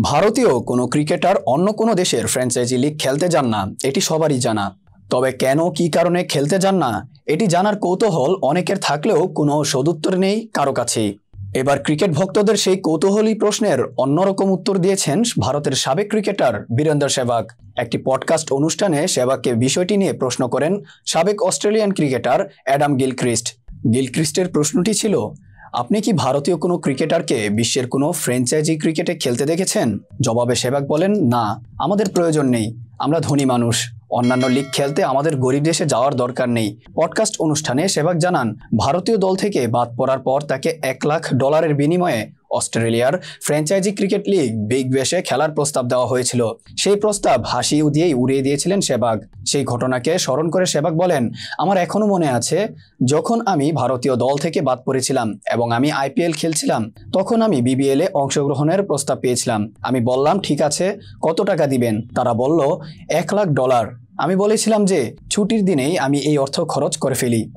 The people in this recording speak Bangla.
ভারতীয় কোনো ক্রিকেটার অন্য কোনো দেশের ফ্র্যাঞ্চাইজি লিগ খেলতে যান না, এটি সবারই জানা। তবে কেন, কী কারণে খেলতে যান না, এটি জানার কৌতূহল অনেকের থাকলেও কোনো সদুত্তর নেই কারো কাছেই। এবার ক্রিকেট ভক্তদের সেই কৌতূহলী প্রশ্নের অন্যরকম উত্তর দিয়েছেন ভারতের সাবেক ক্রিকেটার বীরেন্দর সেহবাগ। একটি পডকাস্ট অনুষ্ঠানে সেহবাগকে বিষয়টি নিয়ে প্রশ্ন করেন সাবেক অস্ট্রেলিয়ান ক্রিকেটার অ্যাডাম গিলক্রিস্ট। গিলক্রিস্টের প্রশ্নটি ছিল, আপনি কি ভারতীয় কোনো ক্রিকেটারকে বিশ্বের কোনো ফ্র্যাঞ্চাইজি ক্রিকেটে খেলতে দেখেছেন? জবাবে সেহবাগ বলেন, না, আমাদের প্রয়োজন নেই, আমরা ধনী মানুষ, অন্যান্য লিগ খেলতে আমাদের গরিব দেশে যাওয়ার দরকার নেই। পডকাস্ট অনুষ্ঠানে সেহবাগ জানান, ভারতীয় দল থেকে বাদ পড়ার পর তাকে $1,00,000 বিনিময়ে অস্ট্রেলিয়ার ফ্র্যাঞ্চাইজি ক্রিকেট লিগ বিগ ব্যাশে খেলার প্রস্তাব দেওয়া হয়েছিল। সেই প্রস্তাব হাসি দিয়েই উড়িয়ে দিয়েছিলেন সেহবাগ। সেই ঘটনাকে স্মরণ করে সেহবাগ বলেন, আমার এখনো মনে আছে, যখন আমি ভারতীয় দল থেকে বাদ পড়েছিলাম এবং আমি IPL খেলছিলাম, তখন আমি BBL এ অংশগ্রহণের প্রস্তাব পেয়েছিলাম। আমি বললাম, ঠিক আছে, কত টাকা দিবেন? তারা বলল $1,00,000। আমি বলেছিলাম যে ছুটির দিনেই আমি এই অর্থ খরচ করে ফেলি।